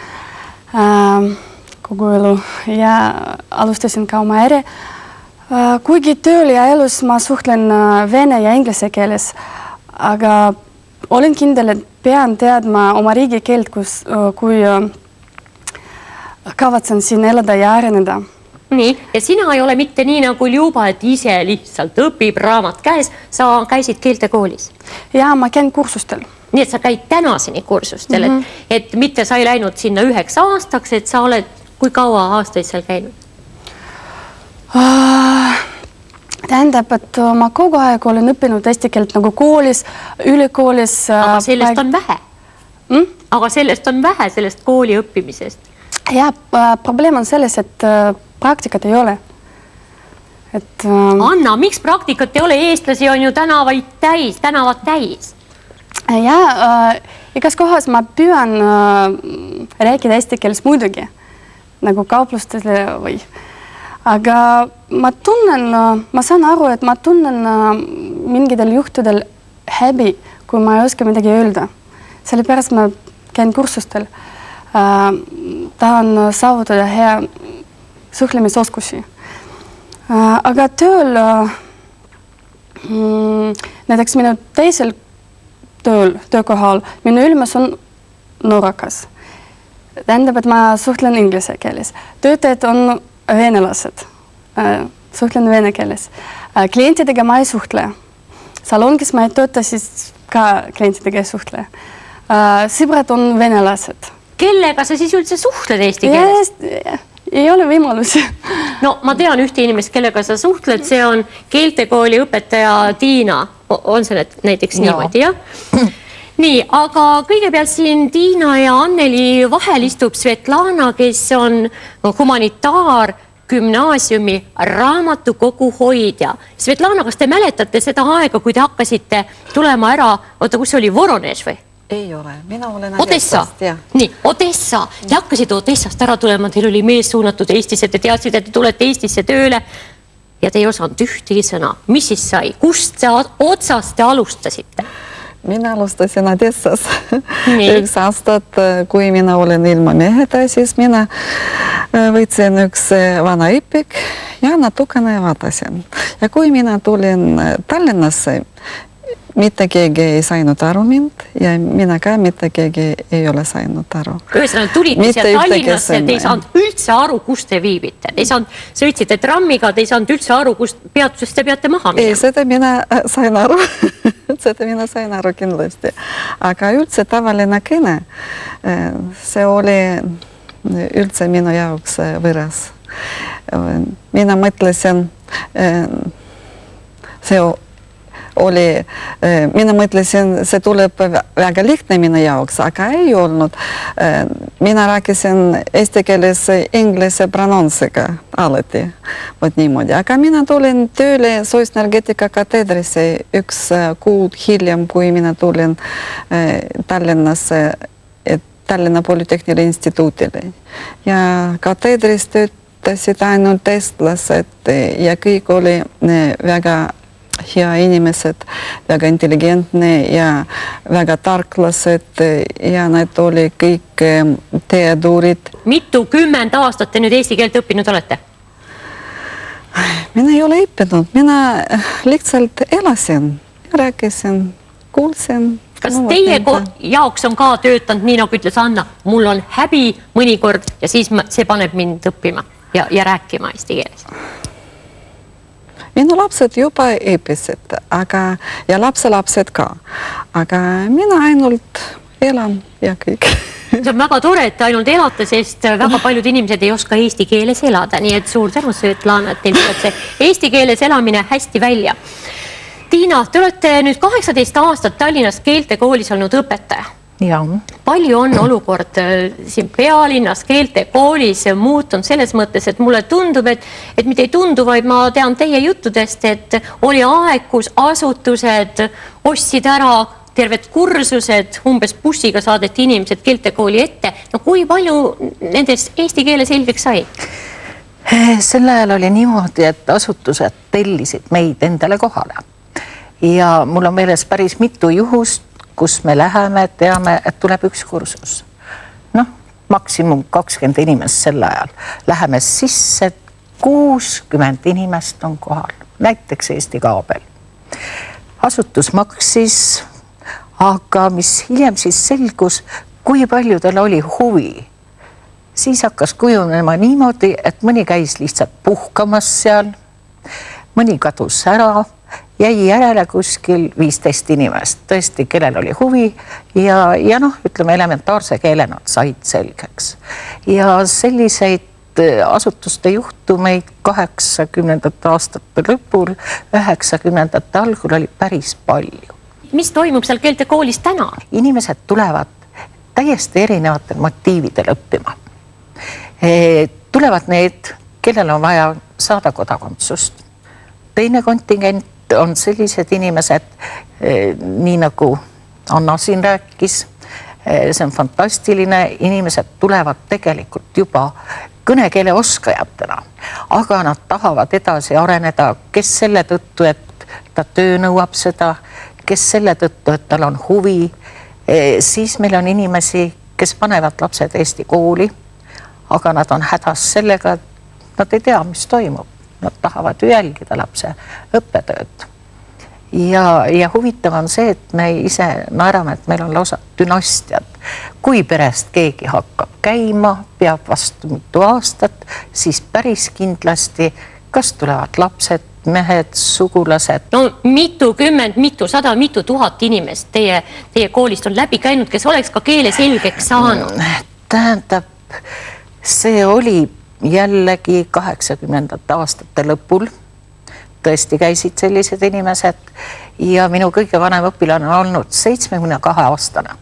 kogu elu ja alustasin ka oma äri. Kuigi tööl ja elus ma suhtlen vene ja inglise keeles, aga olen kindel, et pean teadma oma riigi keelt, kui kavatsen siin elada ja areneda. Nii, ja sina ei ole mitte nii nagu Ljuba, et ise lihtsalt õpib raamat käes, sa käisid keeltekoolis? Ja, ma käin kursustel. Nii, et sa käid tänaseni kursustel, et mitte sa ei läinud sinna 9 aastaks, et sa oled, kui kaua aastaid seal käinud? Tähendab, et ma kogu aeg olen õppinud eesti keelt nagu koolis, ülikoolis. Aga sellest on vähe. Aga sellest on vähe, sellest kooli õppimisest. Ja, probleem on selles, et praktikat ei ole. Anna, miks praktikat ei ole? Eestlasi on ju tänavad täis. Ja, igas kohas ma püüan rääkida eesti keeles muidugi, nagu kauplustele või. Aga ma saan aru, et ma tunnen mingitel juhtudel häbi, kui ma ei oska midagi öelda. Sellepärast ma käin kursustel. Tahan saavutada hea suhtlemisoskusi. Aga tööl, näiteks minu teisel töökohal, minu ilmes on norrakas. Tähendab, et ma suhtlen inglise keeles. Töötajad on venelased. Suhtlen vene keeles. Klientidega ma ei suhtle. Salongis ma ei tööta, siis ka klientidega ei suhtle. Sõbrad on venelased. Kellega sa siis üldse suhtled eesti keeles? Ei ole võimalusi. No ma tean ühte inimest, kellega sa suhtled, see on keeltekooli õpetaja Tiina. On see näiteks niimoodi, jah? Nii, aga kõigepealt siin Tiina ja Anneli vahel istub Svetlana, kes on humanitaar gümnaasiumi raamatukogu hoidja. Svetlana, kas te mäletate seda aega, kui te hakkasite tulema ära, oota, kus oli Voronež või? Ei ole, mina olen Odessa. Nii, Odessa. Te hakkasite Odessast ära tulema, teil oli mees suunatud Eestisse, te teadsid, et te tulete Eestisse tööle ja te ei osanud ühtegi sõna. Mis siis sai? Kust te otsast te alustasite? Mina alustasin Odessas üks aastat, kui mina olen ilma meheta, siis mina võtsin üks vana õpik ja natukene vaatasin. Ja kui mina tulin Tallinnasse, mitte keegi ei saanud aru mind ja mina ka mitte keegi ei ole saanud aru. Ühesõnaga tulite siia Tallinnasse, te ei saanud üldse aru, kus te viibite. Te ei saanud, sõitsite trammiga, te ei saanud üldse aru, kus peatusest te peate maha minema. Ei, seda mina sain aru. Seda mina sain aru kindlasti. Aga üldse tavaline kõne, see oli üldse minu jaoks võõras. Mina mõtlesin, mina mõtlesin, see tuleb väga lihtne minu jaoks, aga ei olnud. Mina rääkisin eesti keeles inglise prononsiga alati, vot niimoodi. Aga mina tulin tööle soojusenergeetika kateedrisse üks kuud hiljem, kui mina tulin Tallinnasse, Tallinna Polütehniline instituutile. Ja kateedris töötasid ainult eestlased ja kõik oli väga hea inimesed, väga intelligentne ja väga tarklased ja need oli kõik teadurid. Mitu 10 aastat te nüüd eesti keelt õppinud olete? Mina ei ole õppinud, mina lihtsalt elasin, rääkisin, kuulsin. Kas teie jaoks on ka töötanud, nii nagu ütles Anna, mul on häbi mõnikord ja siis see paneb mind õppima ja rääkima eesti keeles? Minu lapsed juba õpisid, ja lapselapsed ka. Aga mina ainult elan ja kõik. See on väga tore, et te ainult elate, sest väga paljud inimesed ei oska eesti keeles elada. Nii et suur tänu, Svetlana, et teil tuleb see eesti keeles elamine hästi välja. Tiina, te olete nüüd 18 aastat Tallinnas keeltekoolis olnud õpetaja. Ja. Palju on olukord siin pealinnas keeltekoolis muutunud selles mõttes, et mulle tundub, et mitte ei tundu, vaid ma tean teie juttudest, et oli aeg, kus asutused ostsid ära terved kursused, umbes bussiga saadeti inimesed keeltekooli ette. No kui palju nendest eesti keele selgeks sai? Sel ajal oli niimoodi, et asutused tellisid meid endale kohale. Ja mul on meeles päris mitu juhust, kus me läheme, teame, et tuleb üks kursus. Noh, maksimum 20 inimest sel ajal. Läheme sisse, 60 inimest on kohal. Näiteks Eesti Kaabel. Asutus maksis, aga mis hiljem siis selgus, kui paljudel oli huvi. Siis hakkas kujunema niimoodi, et mõni käis lihtsalt puhkamas seal, mõni kadus ära, jäi järele kuskil 15 inimest, tõesti, kellel oli huvi ja noh, ütleme elementaarse keele nad said selgeks. Ja selliseid asutuste juhtumeid 80. aastate lõpul, 90. algul oli päris palju. Mis toimub seal keeltekoolis täna? Inimesed tulevad täiesti erinevatel motiividel õppima. Tulevad need, kellel on vaja saada kodakondsust. Teine kontingent on sellised inimesed, nii nagu Anna siin rääkis, see on fantastiline, inimesed tulevad tegelikult juba kõnekeele oskajatena, aga nad tahavad edasi areneda, kes selle tõttu, et ta töö nõuab seda, kes selle tõttu, et tal on huvi, siis meil on inimesi, kes panevad lapsed Eesti kooli, aga nad on hädas sellega, et nad ei tea, mis toimub. Nad tahavad ju jälgida lapse õppetööd. Ja huvitav on see, et me ise naerame, et meil on lausa dünastiad. Kui perest keegi hakkab käima, peab vastu mitu aastat, siis päris kindlasti, kas tulevad lapsed, mehed, sugulased. No mitukümmend, mitusada, mitu tuhat inimest teie koolist on läbi käinud, kes oleks ka keele selgeks saanud? Tähendab, see oli jällegi 80. aastate lõpul. Tõesti käisid sellised inimesed ja minu kõige vanem õpilane on olnud 72 aastane.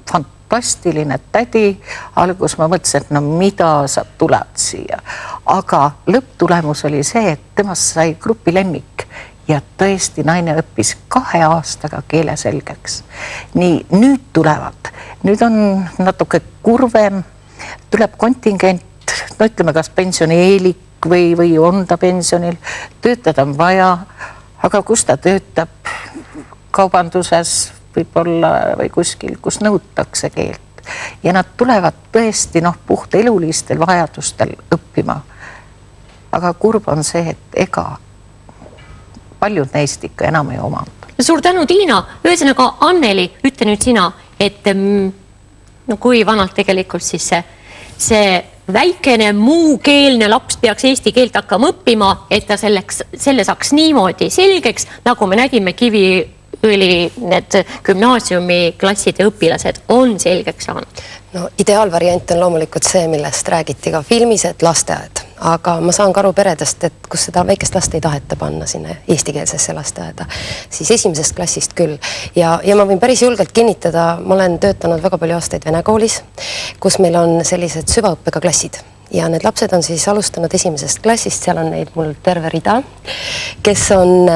Fantastiline tädi. Algus ma mõtlesin, et no mida sa tuled siia. aga lõpptulemus oli see, et temast sai grupi lemmik ja tõesti naine õppis 2 aastaga keele selgeks. Nii, nüüd tulevad, nüüd on natuke kurvem, tuleb kontingent, no ütleme kas pensionieelik või on ta pensionil, töötada on vaja, aga kus ta töötab, kaubanduses võib-olla või kuskil, kus nõutakse keelt. Ja nad tulevad tõesti puht elulistel vajadustel õppima. Aga kurb on see, et ega paljud neist ikka enam ei omanda. Suur tänu, Tiina. Ühesõnaga, Anneli, ütle nüüd sina, et kui vanalt tegelikult siis see väikene muukeelne laps peaks eesti keelt hakkama õppima, et ta selle saaks niimoodi selgeks, nagu me nägime Kiviõli need gümnaasiumiklasside õpilased on selgeks saanud. No ideaalvariant on loomulikult see, millest räägiti ka filmis, et lasteaed. Aga ma saan ka aru peredest, et kus seda väikest last ei taheta panna sinna eestikeelsesse lasteaeda, siis 1. klassist küll. Ja ma võin päris julgelt kinnitada, ma olen töötanud väga palju aastaid vene koolis, kus meil on sellised süvaõppega klassid. Ja need lapsed on siis alustanud 1. klassist, seal on neid mul terve rida, kes on...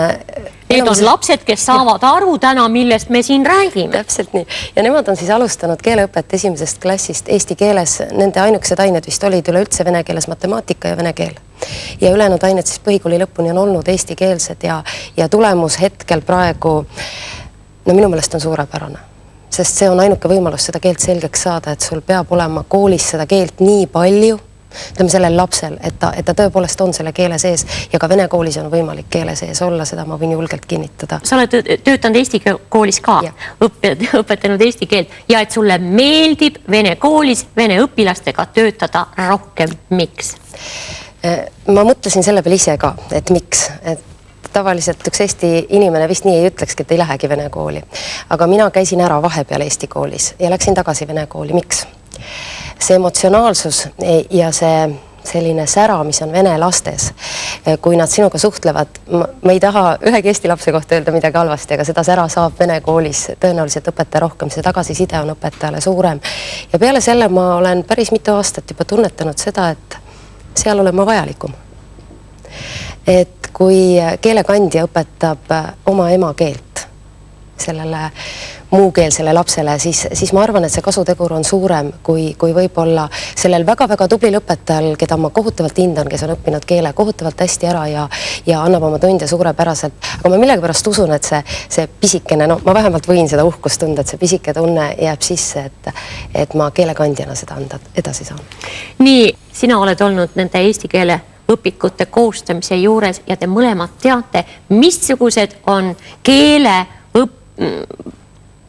Need on lapsed, kes saavad aru täna, millest me siin räägime. Täpselt nii. Ja nemad on siis alustanud keeleõpet 1. klassist eesti keeles. Nende ainukesed ained vist olid üleüldse vene keeles matemaatika ja vene keel. Ja ülejäänud ained siis põhikooli lõpuni on olnud eestikeelsed ja tulemus hetkel praegu, minu meelest on suurepärane. Sest see on ainuke võimalus seda keelt selgeks saada, et sul peab olema koolis seda keelt nii palju, ütleme sellel lapsel, et ta tõepoolest on selle keele sees ja ka vene koolis on võimalik keele sees olla, seda ma võin julgelt kinnitada. Sa oled töötanud eesti koolis ka, õpetanud eesti keelt ja et sulle meeldib vene koolis vene õpilastega töötada rohkem. Miks? Ma mõtlesin selle peale ise ka, et miks, et tavaliselt üks eesti inimene vist nii ei ütlekski, et ei lähegi vene kooli. Aga mina käisin ära vahepeal eesti koolis ja läksin tagasi vene kooli. Miks? See emotsionaalsus ja see selline sära, mis on vene lastes, kui nad sinuga suhtlevad, ma ei taha ühegi eesti lapse kohta öelda midagi halvasti, aga seda sära saab vene koolis tõenäoliselt õpetaja rohkem, see tagasiside on õpetajale suurem. Ja peale selle ma olen päris mitu aastat juba tunnetanud seda, et seal olen ma vajalikum. Et kui keelekandja õpetab oma emakeelt sellele muukeelsele lapsele, siis ma arvan, et see kasutegur on suurem kui võib-olla sellel väga-väga tublil õpetajal, keda ma kohutavalt hindan, kes on õppinud keele kohutavalt hästi ära ja annab oma tunde suurepäraselt. Aga ma millegipärast usun, et see pisikene, ma vähemalt võin seda uhkust tunda, et see pisike tunne jääb sisse, et ma keelekandjana seda anda edasi saan. Nii, sina oled olnud nende eesti keele õpikute koostamise juures ja te mõlemad teate, missugused on keele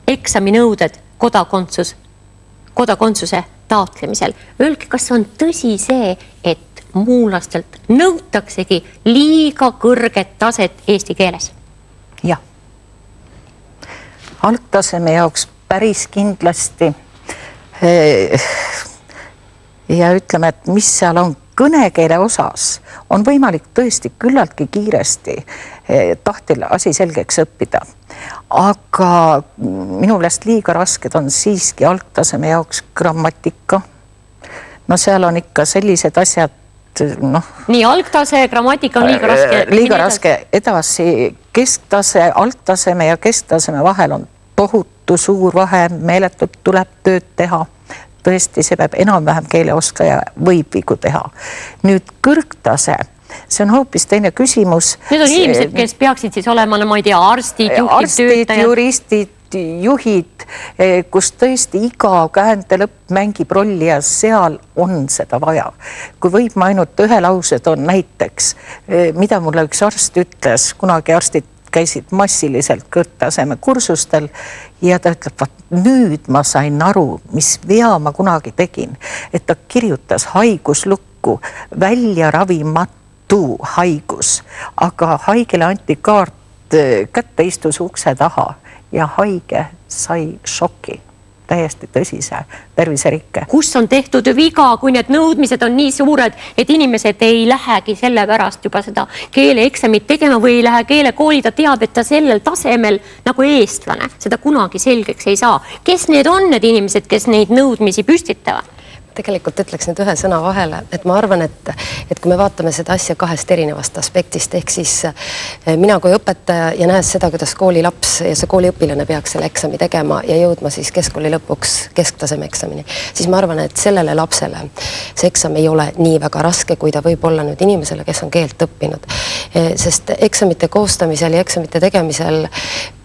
eksaminõuded kodakondsuse taotlemisel. Öelge, kas on tõsi see, et muulastelt nõutaksegi liiga kõrget taset eesti keeles? Jah. Algtaseme jaoks päris kindlasti. Ja ütleme, et mis seal on kõnekeele osas, on võimalik tõesti küllaltki kiiresti tahtel asi selgeks õppida. Aga minu meelest liiga rasked on siiski algtaseme jaoks grammatika. No seal on ikka sellised asjad, Nii algtase, grammatika on liiga raske. Liiga raske. Edasi kesktase, algtaseme ja kesktaseme vahel on tohutu suur vahe, meeletult tuleb tööd teha. Tõesti, see peab enam-vähem keeleoskaja võib vigu teha. Nüüd kõrgtase, see on hoopis teine küsimus. Need on inimesed, kes peaksid siis olema, ma ei tea, arstid, töötajad. Juristid, juhid, kus tõesti iga käände lõpp mängib rolli ja seal on seda vaja. Kui võib ma ainult ühe laused on näiteks, mida mulle üks arst ütles, kunagi arstid käisid massiliselt kõrgtaseme kursustel ja ta ütleb, nüüd ma sain aru, mis vea ma kunagi tegin, et ta kirjutas haiguslukku välja ravimatu haigus, aga haigele anti kaart kätte, istus ukse taha ja haige sai šoki. Täiesti tõsise terviserikke. Kus on tehtud viga, kui need nõudmised on nii suured, et inimesed ei lähegi selle pärast juba seda keeleeksamit tegema või ei lähe keelekooli, ta teab, et ta sellel tasemel nagu eestlane seda kunagi selgeks ei saa. Kes need on need inimesed, kes neid nõudmisi püstitavad? tegelikult ütleks nüüd ühe sõna vahele, et ma arvan, et kui me vaatame seda asja kahest erinevast aspektist, ehk siis mina kui õpetaja ja nähes seda, kuidas koolilaps ja see kooliõpilane peaks selle eksami tegema ja jõudma siis keskkooli lõpuks kesktaseme eksamini, siis ma arvan, et sellele lapsele see eksam ei ole nii väga raske, kui ta võib olla nüüd inimesele, kes on keelt õppinud. Sest eksamite koostamisel ja eksamite tegemisel,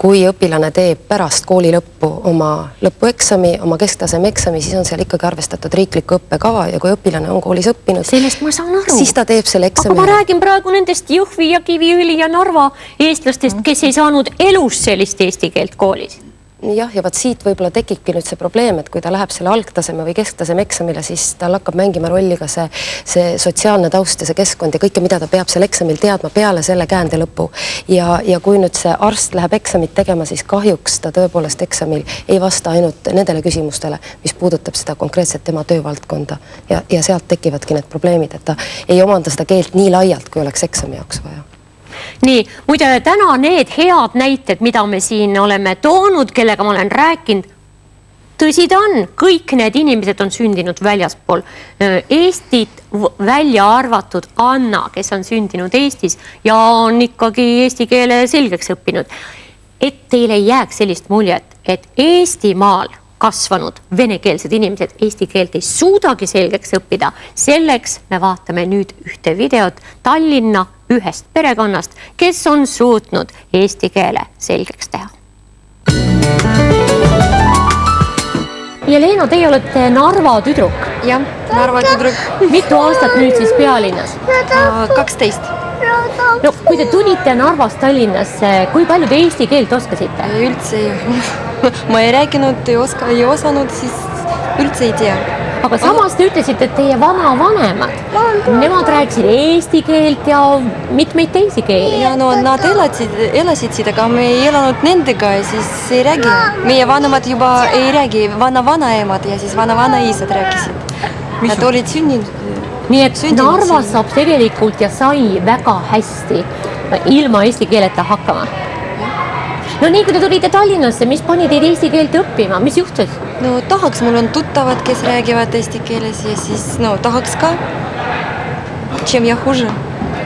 kui õpilane teeb pärast kooli lõppu oma lõpueksami, oma kesktaseme eksami, siis on seal ikkagi arvestatud riikliku õppekava ja kui õpilane on koolis õppinud, sellest ma saan aru. Siis ta teeb selle eksami. Aga ma räägin praegu nendest Jõhvi ja Kiviõli ja Narva eestlastest, kes ei saanud elus sellist eesti keelt koolis. Jah, ja vaat siit võib-olla tekibki nüüd see probleem, et kui ta läheb selle algtaseme või kesktaseme eksamile, siis tal hakkab mängima rolli ka see sotsiaalne taust ja see keskkond ja kõike, mida ta peab seal eksamil teadma peale selle käände lõpu. Ja kui nüüd see arst läheb eksamit tegema, siis kahjuks ta tõepoolest eksamil ei vasta ainult nendele küsimustele, mis puudutab seda konkreetset tema töövaldkonda. Ja sealt tekivadki need probleemid, et ta ei omanda seda keelt nii laialt, kui oleks eksami jaoks vaja. Nii, muide täna need head näited, mida me siin oleme toonud, kellega ma olen rääkinud, tõsi ta on, kõik need inimesed on sündinud väljaspool Eestit, välja arvatud Anna, kes on sündinud Eestis ja on ikkagi eesti keele selgeks õppinud. Et teile ei jääks sellist muljet, et Eestimaal kasvanud venekeelsed inimesed eesti keelt ei suudagi selgeks õppida. Selleks me vaatame nüüd ühte videot Tallinna ühest perekonnast, kes on suutnud eesti keele selgeks teha. Jelena, teie olete Narva tüdruk. Jah, Narva tüdruk. Mitu aastat nüüd siis pealinnas? 12. No, kui te tulite Narvast Tallinnasse, kui palju te eesti keelt oskasite? Üldse ma ei rääkinud, ei osanud, siis üldse ei tea. Aga samas te ütlesite, et teie vanavanemad, nemad rääkisid eesti keelt ja mitmeid teisi keeli. Ja no nad elasid siit, aga me ei elanud nendega ja siis ei räägi. Meie vanemad juba ei räägi, vanaemad ja siis vanaisad rääkisid. Nad olid sündinud. Nii et Narvas saab tegelikult ja sai väga hästi ilma eesti keeleta hakkama. No nii, kui te tulite Tallinnasse, mis pani teid eesti keelt õppima? Mis juhtus? No tahaks, mul on tuttavad, kes räägivad eesti keeles ja siis tahaks ka. Чем я хуже?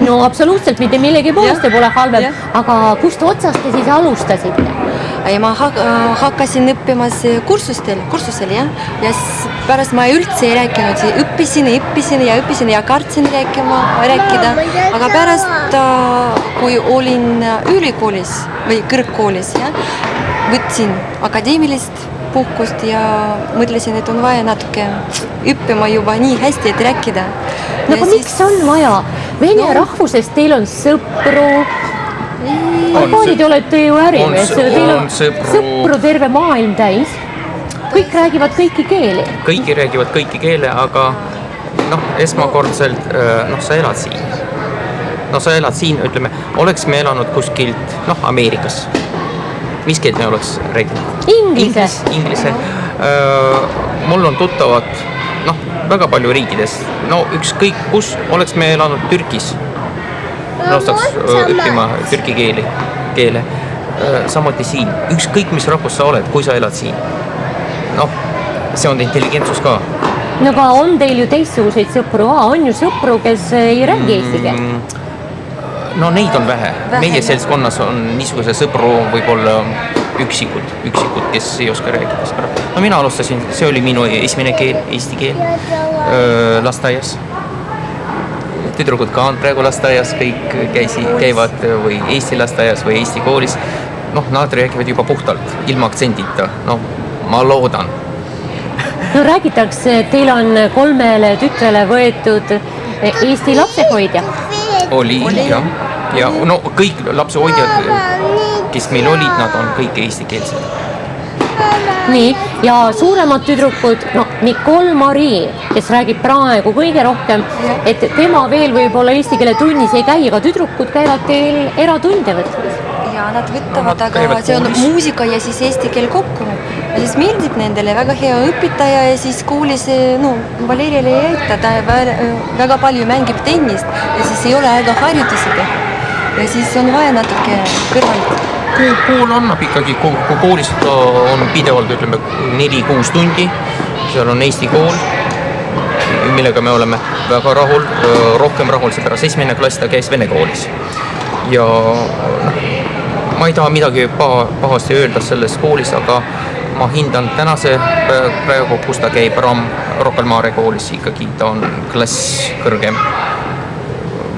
No absoluutselt mitte millegi poolest te pole halvem, aga kust otsast te siis alustasite? Ma hakkasin õppimas kursustel, jah. Ja pärast ma üldse ei rääkinud, õppisin ja kartsin rääkida. Aga pärast, kui olin ülikoolis või kõrgkoolis, võtsin akadeemilist puhkust ja mõtlesin, et on vaja natuke õppima juba nii hästi, et rääkida. No aga miks on vaja? Vene rahvusest teil on sõpru. Paari te olete ju ärimees. Teil on sõpru terve maailm täis. Kõik räägivad kõiki keeli. Kõiki räägivad kõiki keele, aga esmakordselt sa elad siin. Sa elad siin, ütleme, oleks me elanud kuskilt, Ameerikas. Mis keelt me oleks rääginud? Inglise. Mul on tuttavad, väga palju riikides. Ükskõik kus oleks me elanud Türgis. Ostaks õppima türgi keele. Samuti siin. Ükskõik mis rahvus sa oled, kui sa elad siin. See on intelligentsus ka. No aga on teil ju teistsuguseid sõpru. On ju sõpru, kes ei räägi eesti keelt. No neid on vähe. Meie seltskonnas on niisuguse sõpru võib-olla üksikud, kes ei oska rääkida. No mina alustasin, see oli minu esimene keel, eesti keel lasteaias. Tüdrukud ka on praegu lasteaias, kõik käivad või Eesti lasteaias või Eesti koolis. Nad räägivad juba puhtalt, ilma aktsendita. Ma loodan. No räägitakse, et teil on 3 tütrele võetud Eesti lapsehoidja. Oli, jah. Ja kõik lapsehoidjad, kes meil olid, nad on kõik eestikeelsed. Nii, ja suuremad tüdrukud, Nicole Marie, kes räägib praegu kõige rohkem, et tema veel võib-olla eesti keele tunnis ei käi, aga tüdrukud käivad teil eratunde võtmas. Ja nad võtavad, aga see on muusika ja siis eesti keel kokku. Ja siis meeldib nendele väga hea õpetaja ja siis koolis, Valeriale ei aita, ta väga palju mängib tennist ja siis ei ole aega harjutusega. Ja siis on vaja natuke kõrvalt. Kool annab ikkagi, kui koolis on pidevalt, ütleme, 4-6 tundi, seal on eesti kool millega me oleme väga rahul, rohkem rahul, seepärast esimene klass ta käis vene koolis. Ja ma ei taha midagi pahasti öelda selles koolis, aga ma hindan tänase praegu, kus ta käib Rocca al Mare koolis, ikkagi ta on klass kõrgem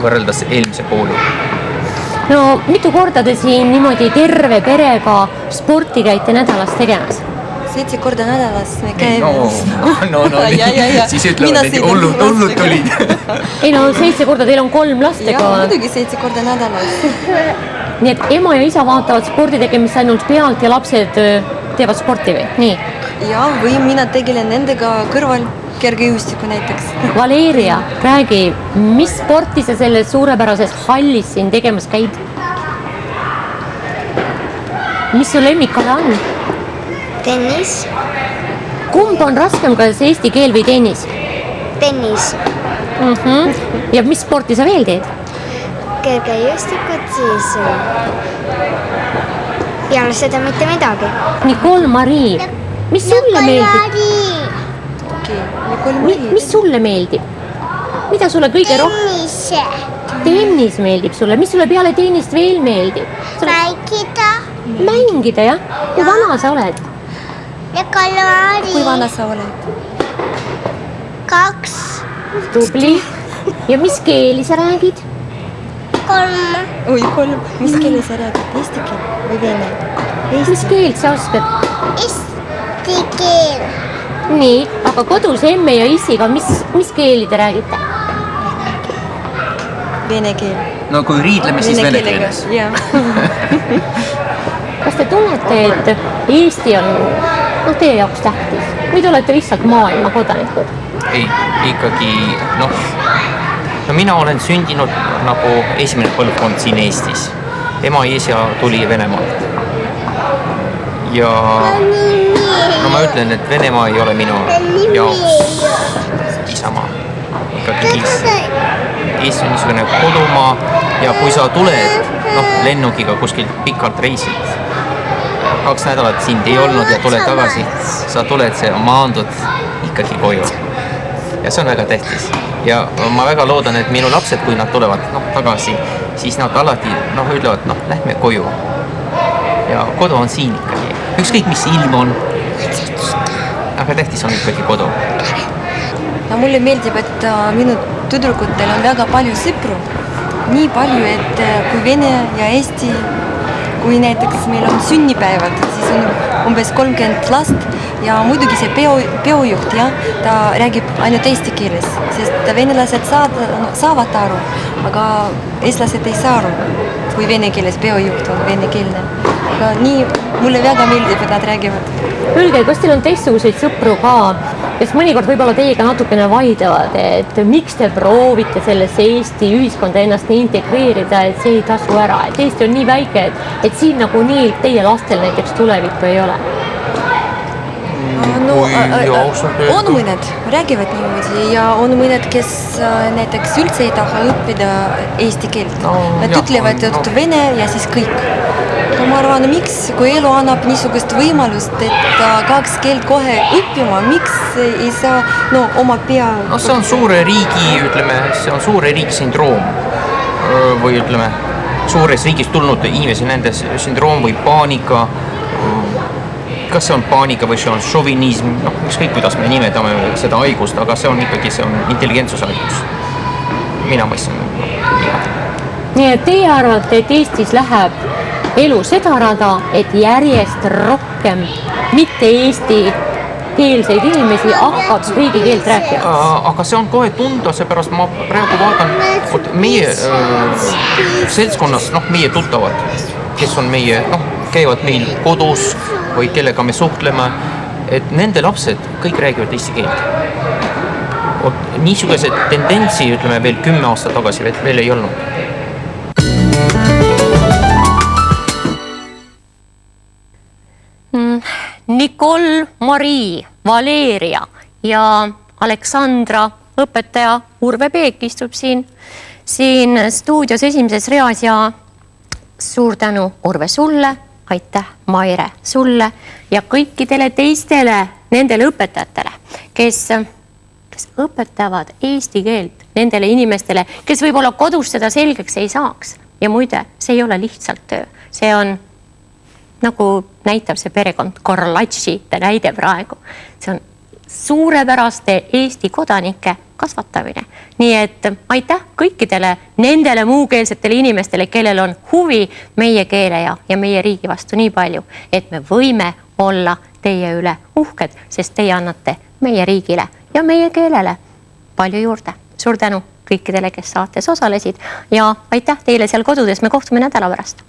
võrreldes eelmise kooli. No mitu korda te siin niimoodi terve perega sporti käite nädalas tegemas? 7 korda nädalas me käime. No, siis ütlevad, et hullud tulid. Ei no 7 korda, teil on 3 lastega. Ja, muidugi 7 korda nädalas. Nii et ema ja isa vaatavad spordi tegemist ainult pealt ja lapsed teevad sporti või? Nii? Ja, või mina tegelen nendega kõrval kergejõustiku näiteks. Valeria, räägi, mis sporti sa selles suurepärases hallis siin tegemas käid? Mis su lemmikala on? Tennis. Kumb on raskem, kas eesti keel või tennis? Tennis. Ja mis sporti sa veel teed? Kergejõustikut siis. Peale seda mitte midagi. Nicole Marie, mis sulle meeldib? Mis sulle meeldib? Mida sulle kõige rohkem? Tennis meeldib sulle. Mis sulle peale tennist veel meeldib? Mängida. Mängida, jah? Kui vana sa oled? Kui vana sa oled? 2. Tubli. Ja mis keeli sa räägid? 3. Oi, 3. Mis keeli sa räägid? Eesti keel või vene? Mis keelt sa oskad? Eesti keel. Nii, aga kodus emme ja isiga, mis keeli te räägite? Vene keel. No kui riidleme, siis vene keeles. Kas te tunnete, et Eesti on teie jaoks tähtis? Või te olete lihtsalt maailma kodanikud? Ei, ikkagi, no mina olen sündinud nagu esimene põlvkond siin Eestis. Ema ja isa tuli Venemaalt. Ja no ma ütlen, et Venemaa ei ole minu jaoks isamaa. Ikkagi Eesti on niisugune kodumaa ja kui sa tuled lennukiga kuskilt pikalt reisid, 2 nädalat sind ei olnud ja tuled tagasi, sa tuled ja maandud ikkagi koju. Ja see on väga tähtis. Ja ma väga loodan, et minu lapsed, kui nad tulevad tagasi, siis nad alati ütlevad, lähme koju. Ja kodu on siin ikkagi. Ükskõik mis ilm on. Aga tähtis on ikkagi kodu. No mulle meeldib, et minu tüdrukutel on väga palju sõpru. Nii palju, et kui Vene ja Eesti, kui näiteks meil on sünnipäevad, siis on umbes 30 last ja muidugi see peojuht, ta räägib ainult eesti keeles, sest venelased saavad aru, aga eestlased ei saa aru, kui vene keeles peojuht on venekeelne. Aga nii mulle väga meeldib, et nad räägivad. Öelge, kas teil on teistsuguseid sõpru ka, kes mõnikord võib-olla teiega natukene vaidlevad, et miks te proovite sellesse Eesti ühiskonda ennast nii integreerida, et see ei tasu ära, et Eesti on nii väike, et siin nagu nii teie lastel näiteks tulevikku ei ole? No, on mõned, räägivad niimoodi ja on mõned, kes näiteks üldse ei taha õppida eesti keelt. Nad ütlevad, et vene ja siis kõik. Ma arvan, miks, kui elu annab niisugust võimalust, et 2 keelt kohe õppima, miks ei saa oma pea... No see on suure riigi, ütleme, see on suure riigi syndroom või ütleme, suures riigis tulnud inimesi nende syndroom või paanika. Kas see on paanika või see on šovinism, ükskõik kuidas me nimetame seda haigust, aga see on ikkagi, see on intelligentsushaigus. Mina mõistan. Nii et teie arvate, et Eestis läheb elu seda rada, et järjest rohkem mitte eesti keelseid inimesi hakkab riigikeelt rääkima? Aga see on kohe tunda, seepärast ma praegu vaatan, meie seltskonnas, meie tuttavad, kes on meie, käivad meil kodus või kellega me suhtleme, et nende lapsed kõik räägivad eesti keelt. Niisugused tendentsi, ütleme veel 10 aastat tagasi veel ei olnud. Nicole Marie, Valeria ja Aleksandra õpetaja Urve Peek istub siin stuudios esimeses reas ja suur tänu, Urve, sulle, aitäh, Maire, sulle ja kõikidele teistele nendele õpetajatele, kes kes õpetavad eesti keelt nendele inimestele, kes võib-olla kodus seda selgeks ei saaks. Ja muide, see ei ole lihtsalt töö. See on, nagu näitab see perekond Korlatši näide praegu. See on suurepäraste Eesti kodanike kasvatamine. Nii et aitäh kõikidele nendele muukeelsetele inimestele, kellel on huvi meie keele ja meie riigi vastu nii palju, et me võime olla teie üle uhked, sest teie annate meie riigile ja meie keelele palju juurde. Suur tänu kõikidele, kes saates osalesid ja aitäh teile seal kodudes. Me kohtume nädala pärast.